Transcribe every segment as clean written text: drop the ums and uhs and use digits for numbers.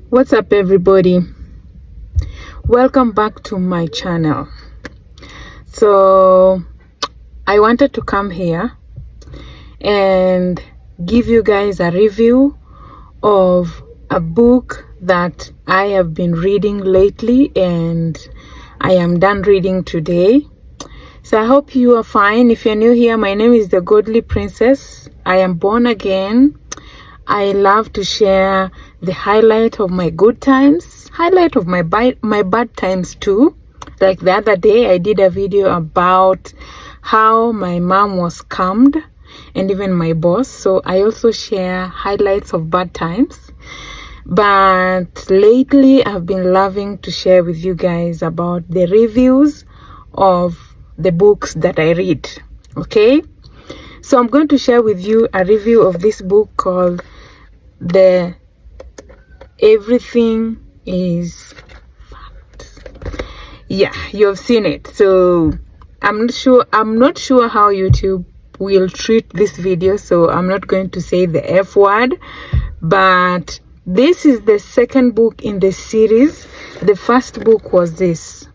What's up, everybody? Welcome back to my channel. So I wanted to come here and give you guys a review of a book that I have been reading lately, and I am done reading today. So I hope you are fine. If you're new here, my name is the Godly Princess. I am born again. I love to share the highlight of my good times, highlight of my bad times too. Like the other day, I did a video about how my mom was scammed, and even my boss. So I also share highlights of bad times. But lately, I've been loving to share with you guys about the reviews of the books that I read. Okay? So I'm going to share with you a review of this book called Everything is Fact. Yeah, you've seen it. So I'm not sure how YouTube will treat this video, so I'm not going to say the F word, but this is the second book in the series. The first book was this.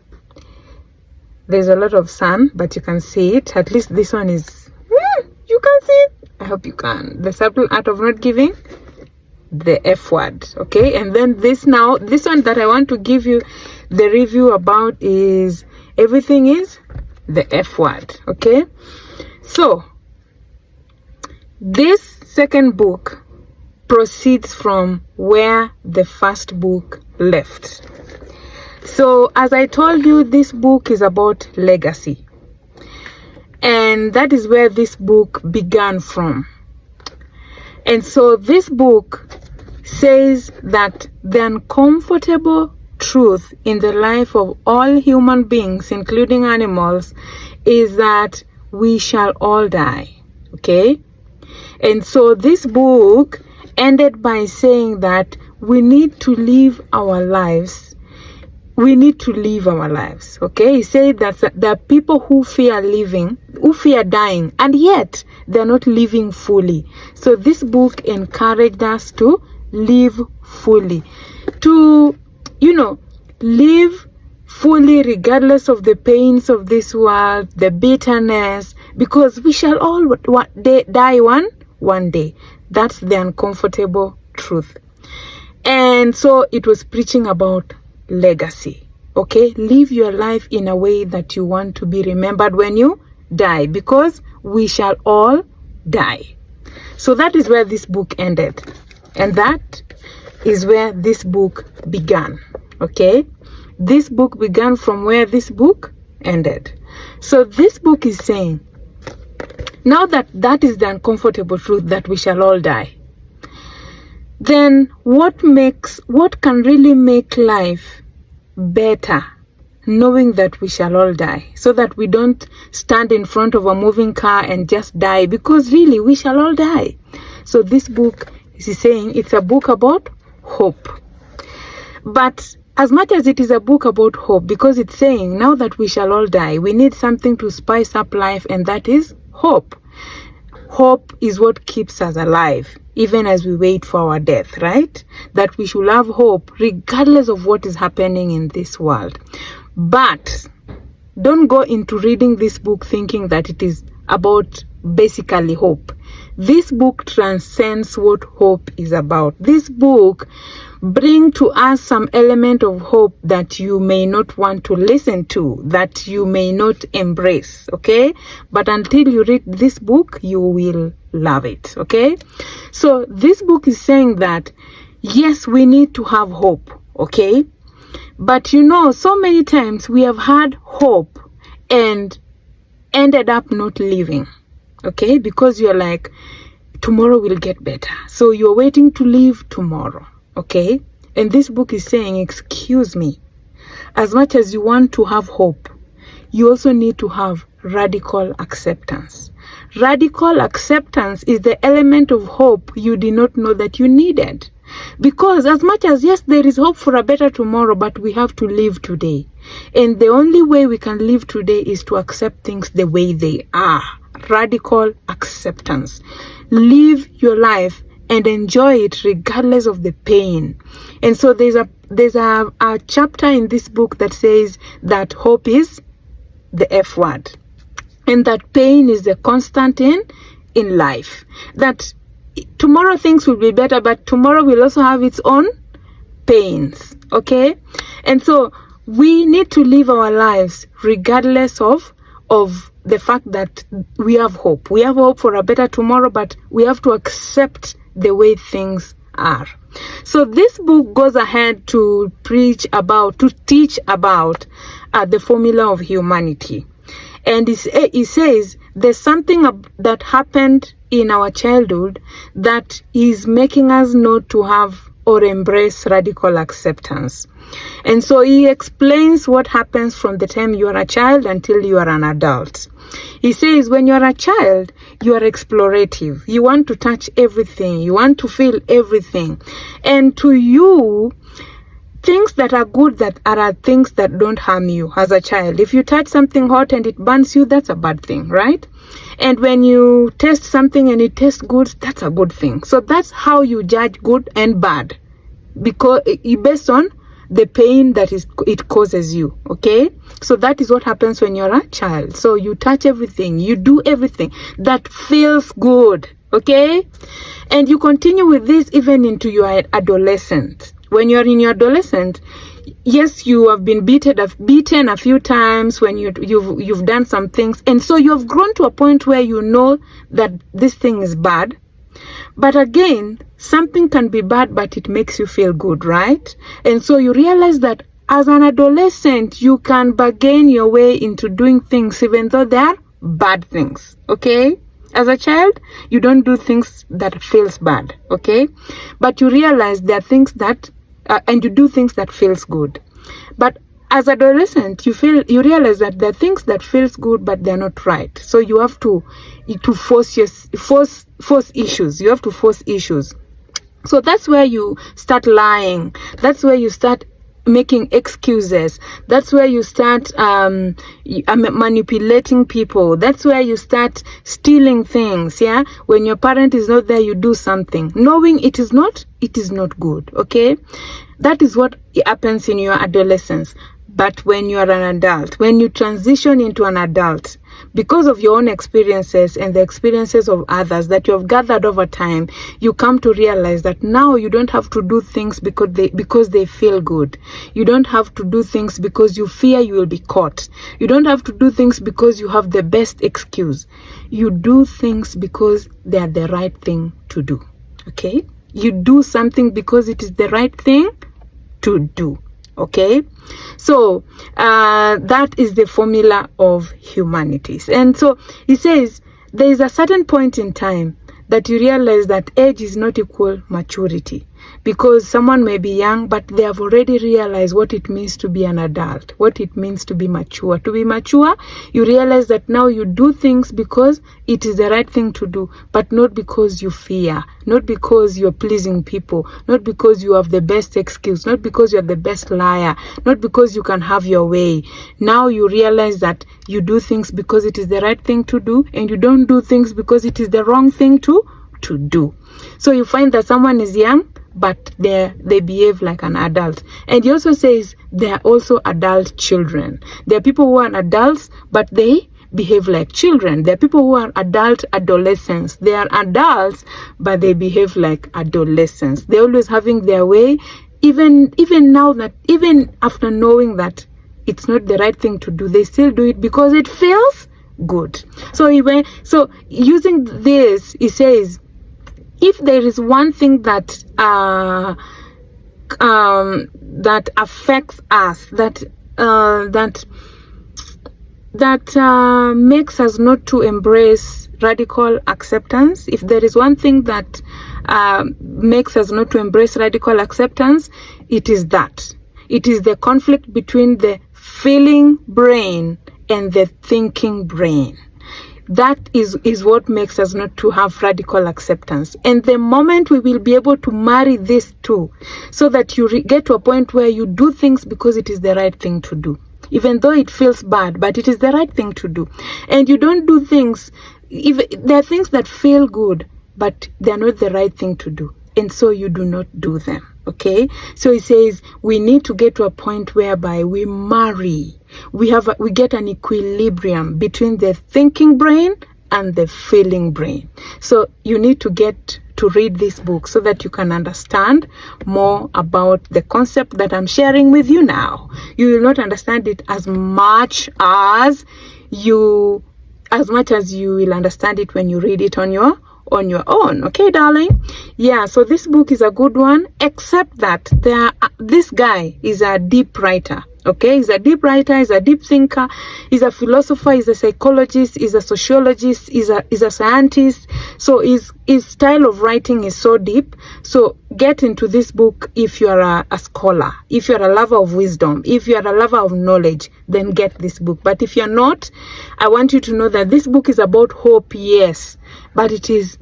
There's a lot of sun, but you can see it. At least this one is, you can see it. I hope you can. The Subtle Art of Not Giving, the F word. Okay, and then this one that I want to give you the review about is Everything is the F word. Okay, so this second book proceeds from where the first book left. So as I told you, this book is about legacy, and that is where this book began from. And so this book says that the uncomfortable truth in the life of all human beings, including animals, is that we shall all die. Okay? And so this book ended by saying that we need to live our lives. We need to live our lives. Okay? He said that there are people who fear dying, and yet they're not living fully. So this book encouraged us to live fully, to live fully regardless of the pains of this world, the bitterness, because we shall all die one day. That's the uncomfortable truth. And so it was preaching about legacy. Okay, live your life in a way that you want to be remembered when you die, because we shall all die. So that is where this book ended, and that is where this book began. Okay, this book began from where this book ended. So this book is saying, now that is the uncomfortable truth that we shall all die, then what can really make life better, knowing that we shall all die, so that we don't stand in front of a moving car and just die, because really we shall all die. So this book is saying it's a book about hope. But as much as it is a book about hope, because it's saying now that we shall all die, we need something to spice up life, and that is hope. Hope is what keeps us alive, even as we wait for our death, right? That we should have hope regardless of what is happening in this world. But don't go into reading this book thinking that it is about basically hope. This book transcends what hope is about. This book brings to us some element of hope that you may not want to listen to, that you may not embrace, okay? But until you read this book, you will love it, okay? So this book is saying that, yes, we need to have hope, okay? But so many times we have had hope and ended up not living, okay? Because you're like, tomorrow will get better. So you're waiting to live tomorrow, okay? And this book is saying, excuse me, as much as you want to have hope, you also need to have radical acceptance. Radical acceptance is the element of hope you did not know that you needed. Because as much as, yes, there is hope for a better tomorrow, but we have to live today. And the only way we can live today is to accept things the way they are. Radical acceptance. Live your life and enjoy it regardless of the pain. And so there's a chapter in this book that says that hope is the F word, and that pain is a constant in life. That tomorrow things will be better, but tomorrow will also have its own pains. Okay? And so we need to live our lives regardless of the fact that we have hope. We have hope for a better tomorrow, but we have to accept the way things are. So this book goes ahead to teach about the formula of humanity. And it says there's something that happened in our childhood that is making us not to have or embrace radical acceptance. And so he explains what happens from the time you are a child until you are an adult. He says when you are a child, you are explorative. You want to touch everything. You want to feel everything. And to you, things that are good that are things that don't harm you as a child. If you touch something hot and it burns you, that's a bad thing, right? And when you taste something and it tastes good, that's a good thing. So that's how you judge good and bad, because based on the pain that it causes you. Okay, so that is what happens when you're a child. So you touch everything, you do everything that feels good. Okay, and you continue with this even into your adolescent. When you're in your adolescent, yes, you have been beaten a few times when you've done some things, and so you have grown to a point where you know that this thing is bad. But again, something can be bad, but it makes you feel good, right? And so you realize that as an adolescent, you can bargain your way into doing things even though they are bad things. Okay? As a child, you don't do things that feels bad. Okay? But you realize there are things that and you do things that feels good. But as adolescent, you realize that there are things that feels good, but they're not right. So you have to force issues. You have to force issues. So that's where you start lying. That's where you start making excuses. That's where you start manipulating people. That's where you start stealing things. Yeah, when your parent is not there, you do something knowing it is not good. Okay, that is what happens in your adolescence. But when you are an adult, when you transition into an adult, because of your own experiences and the experiences of others that you have gathered over time, you come to realize that now you don't have to do things because they feel good. You don't have to do things because you fear you will be caught. You don't have to do things because you have the best excuse. You do things because they are the right thing to do. Okay? You do something because it is the right thing to do. Okay, so that is the formula of humanities. And so he says there is a certain point in time that you realize that age is not equal maturity, because someone may be young, but they have already realized what it means to be an adult, what it means to be mature. To be mature, you realize that now you do things because it is the right thing to do, but not because you fear, not because you're pleasing people, not because you have the best excuse, not because you're the best liar, not because you can have your way. Now you realize that you do things because it is the right thing to do, and you don't do things because it is the wrong thing to do. So you find that someone is young, but they behave like an adult. And he also says there are also adult children. There are people who are adults, but they behave like children. There are people who are adult adolescents. They are adults, but they behave like adolescents. They're always having their way, even after knowing that it's not the right thing to do, they still do it because it feels good. So using this, he says, if there is one thing that affects us, that makes us not to embrace radical acceptance, if there is one thing that makes us not to embrace radical acceptance, it is that. It is the conflict between the feeling brain and the thinking brain. That is what makes us not to have radical acceptance. And the moment we will be able to marry these two, so that you get to a point where you do things because it is the right thing to do, even though it feels bad, but it is the right thing to do. And you don't do things, if there are things that feel good, but they're not the right thing to do, and so you do not do them. Okay, so it says we need to get to a point whereby we marry, we get an equilibrium between the thinking brain and the feeling brain. So you need to get to read this book so that you can understand more about the concept that I'm sharing with you now. You will not understand it as much as you will understand it when you read it on your own. Okay, darling? Yeah, so this book is a good one, except that this guy is a deep writer. Okay, he's a deep writer, he's a deep thinker, he's a philosopher, he's a psychologist, he's a sociologist, he's a scientist. So his style of writing is so deep. So get into this book if you are a scholar, if you are a lover of wisdom, if you are a lover of knowledge, then get this book. But if you're not, I want you to know that this book is about hope, yes, but it is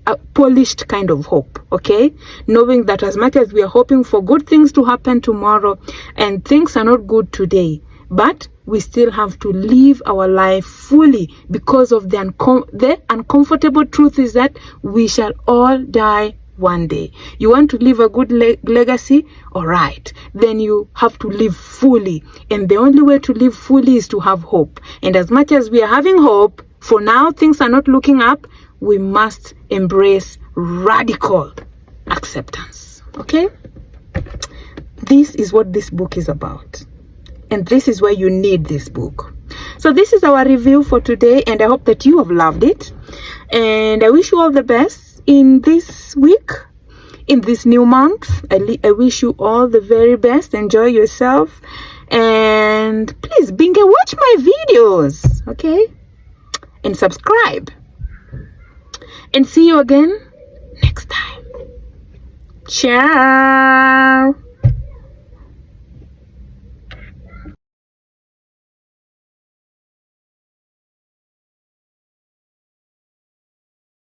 a polished kind of hope. Okay, knowing that as much as we are hoping for good things to happen tomorrow, and things are not good today, but we still have to live our life fully, because of the uncomfortable truth is that we shall all die one day. You want to leave a good legacy? All right, then you have to live fully, and the only way to live fully is to have hope. And as much as we are having hope, for now things are not looking up, we must embrace radical acceptance. Okay, this is what this book is about, and this is why you need this book. So this is our review for today, and I hope that you have loved it, and I wish you all the best in this week, in this new month. I wish you all the very best. Enjoy yourself, and please binge watch my videos, okay, and subscribe, and see you again next time. Ciao.